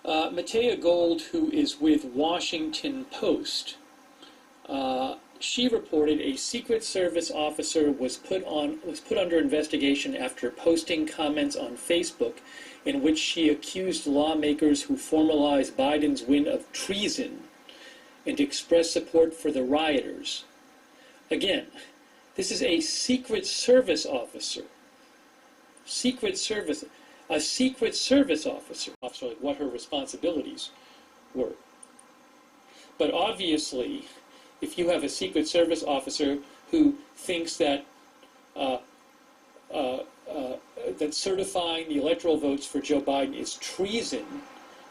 Matea Gold, who is with Washington Post, she reported a Secret Service officer was put under investigation after posting comments on Facebook in which she accused lawmakers who formalized Biden's win of treason and expressed support for the rioters. Again, this is a Secret Service officer. A Secret Service officer, like what her responsibilities were. But obviously, if you have a Secret Service officer who thinks that that certifying the electoral votes for Joe Biden is treason,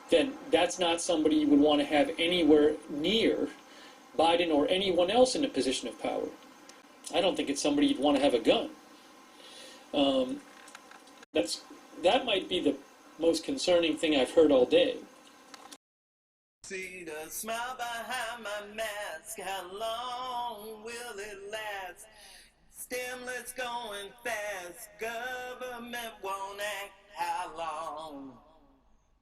then that's not somebody you would want to have anywhere near Biden or anyone else in a position of power. I don't think it's somebody you'd want to have a gun. That might be the most concerning thing I've heard all day. See the smile behind my mask, how long will it last? Stimulus going fast, government won't act, how long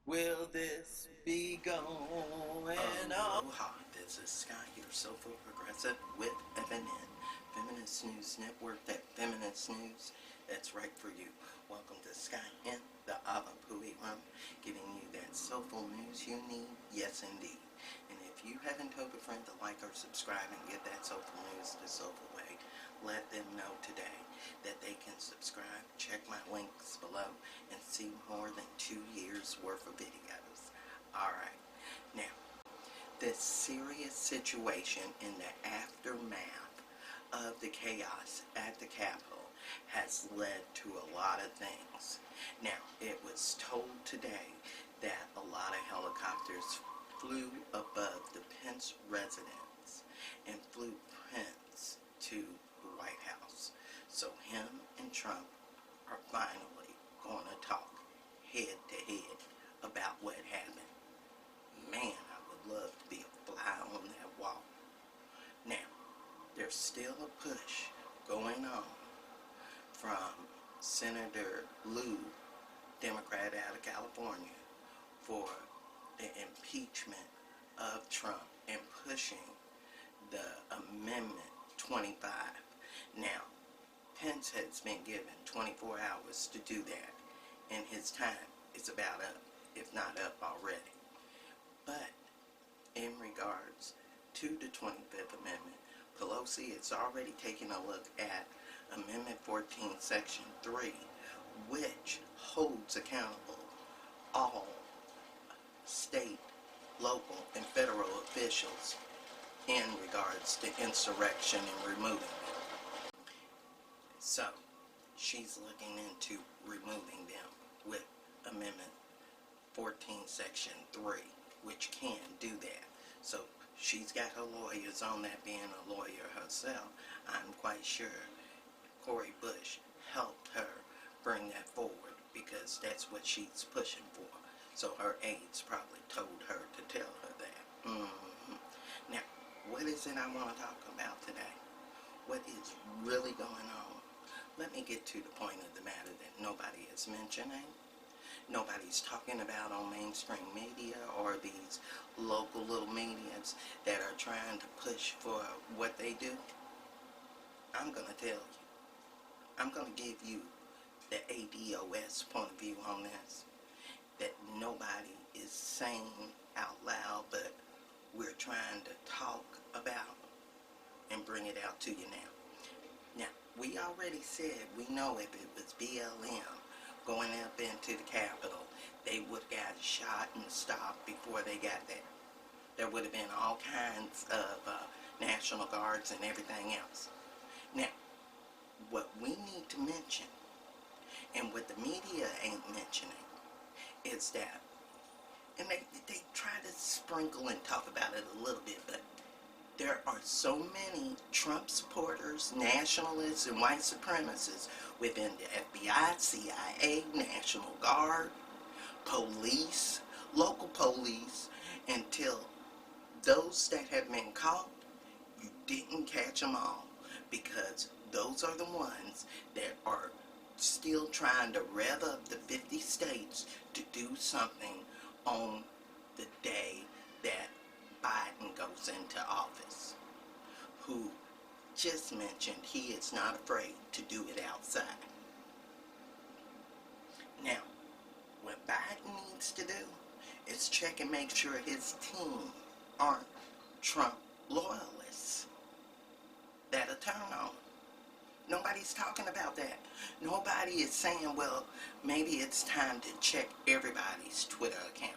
will this be going on? Aloha, this is Skye, your Soulful Progressive with FNN, Feminist News Network, that Feminist News, that's right for you. Welcome to Skye in the Avapui Room, giving you that soulful news you need, yes indeed. And if you haven't told a friend to like or subscribe and get that soulful news the soulful way, let them know today that they can subscribe, check my links below, and see more than 2 years worth of videos. Alright, now, this serious situation in the aftermath of the chaos at the Capitol has led to a lot of things. Now, it was told today that a lot of helicopters flew above the Pence residence and flew Pence to the White House. So him and Trump are finally going to talk head to head about what happened. Man, I would love to be a fly on that wall. Now, there's still a push going on from Senator Lou, Democrat out of California, for the impeachment of Trump and pushing the Amendment 25. Now, Pence has been given 24 hours to do that, and his time is about up, if not up already. But in regards to the 25th Amendment, Pelosi is already taking a look at Amendment 14, Section 3, which holds accountable all state, local, and federal officials in regards to insurrection and removing them. So, she's looking into removing them with Amendment 14, Section 3, which can do that. So, she's got her lawyers on that, being a lawyer herself. I'm quite sure Cori Bush helped her bring that forward because that's what she's pushing for. So her aides probably told her to tell her that. Now, what is it I want to talk about today? What is really going on? Let me get to the point of the matter that nobody is mentioning. Nobody's talking about on mainstream media or these local little medias that are trying to push for what they do. I'm going to tell you. I'm going to give you the ADOS point of view on this, that nobody is saying out loud, but we're trying to talk about and bring it out to you now. Now, we already said we know if it was BLM going up into the Capitol, they would have got shot and stopped before they got there. There would have been all kinds of National Guards and everything else. Now, what we need to mention, and what the media ain't mentioning, is that, and they try to sprinkle and talk about it a little bit, but there are so many Trump supporters, nationalists, and white supremacists within the FBI, CIA, National Guard, police, local police, until those that have been caught, you didn't catch them all, because those are the ones that are still trying to rev up the 50 states to do something on the day that Biden goes into office, who just mentioned he is not afraid to do it outside. Now, what Biden needs to do is check and make sure his team aren't Trump loyalists. That'll turn on. Nobody's talking about that. Nobody is saying, well, maybe it's time to check everybody's Twitter account.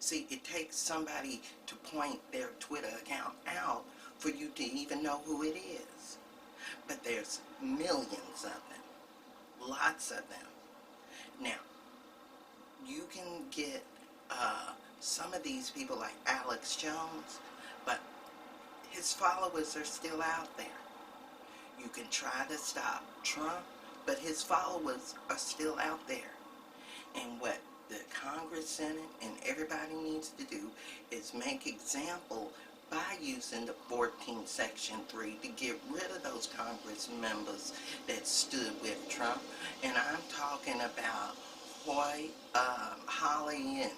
See, it takes somebody to point their Twitter account out for you to even know who it is. But there's millions of them. Lots of them. Now, you can get some of these people like Alex Jones, but his followers are still out there. You can try to stop Trump, but his followers are still out there. And what the Congress, Senate, and everybody needs to do is make example by using the 14th Section 3 to get rid of those Congress members that stood with Trump. And I'm talking about Hoy, Holly, and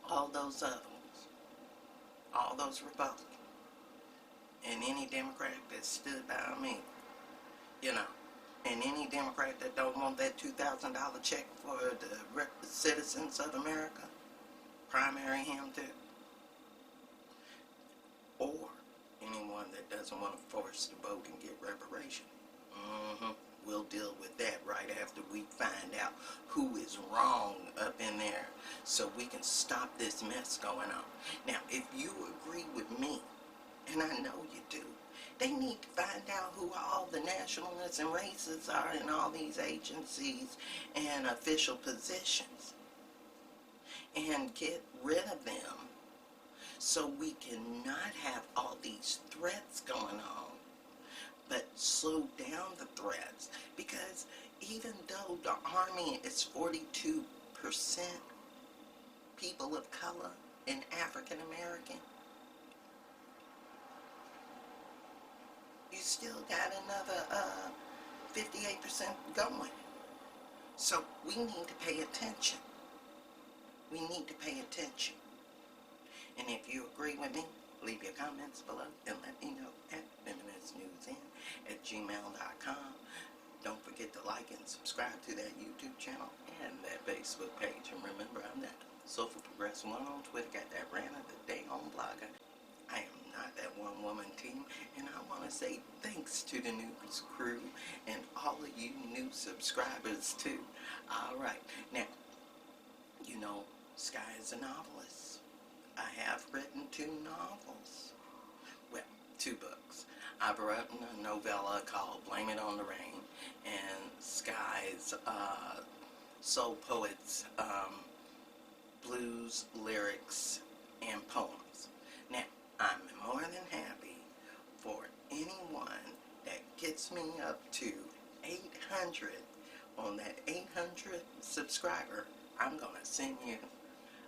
all those other ones, all those Republicans, and any Democrat that stood by me, you know, and any Democrat that don't want that $2,000 check for the citizens of America, primary him too. Or anyone that doesn't want to force the vote and get reparation. We'll deal with that right after we find out who is wrong up in there so we can stop this mess going on. Now, if you agree with me, and I know you do, they need to find out who all the nationalists and racists are in all these agencies and official positions and get rid of them so we cannot have all these threats going on, but slow down the threats. Because even though the Army is 42% people of color and African American, you still got another 58% going. So we need to pay attention. We need to pay attention. And if you agree with me, leave your comments below and let me know at FeministNewsN@gmail.com. Don't forget to like and subscribe to that YouTube channel and that Facebook page. And remember, I'm that Soulful Progressive One on Twitter. Got that rant of the day on Blogger. I am not that one-woman team, and I want to say thanks to the news crew and all of you new subscribers too. All right, now, you know, Skye is a novelist. I have written 2 novels. Well, 2 books. I've written a novella called Blame It on the Rain, and Skye's Soul Poets, blues, lyrics, and poems. Now, I'm more than happy for anyone that gets me up to 800. On that 800 subscriber, I'm going to send you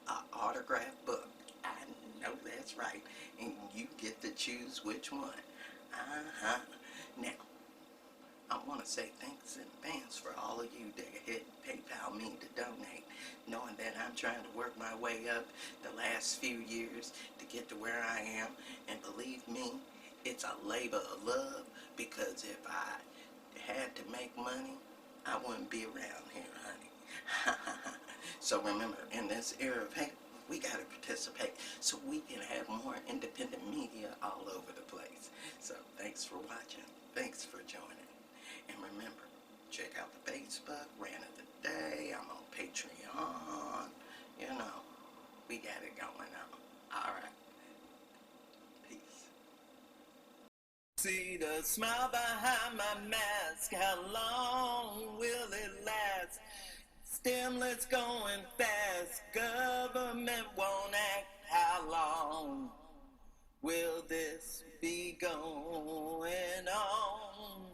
an autographed book. I know that's right. And you get to choose which one. Now, I want to say thanks in advance for all of you that hit PayPal me to donate, knowing that I'm trying to work my way up the last few years to get to where I am. And believe me, it's a labor of love, because if I had to make money, I wouldn't be around here, honey. So remember, in this era of hate, we got to participate so we can have more independent media all over the place. So thanks for watching. Thanks for joining. And remember, check out the Facebook, Rant of the Day. I'm on Patreon. You know, we got it going on. All right. Peace. See the smile behind my mask. How long will it last? Stimulus going fast. Government won't act. How long will this be going on?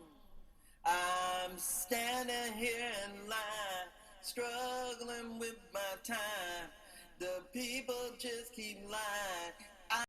I'm standing here in line, struggling with my time. The people just keep lying.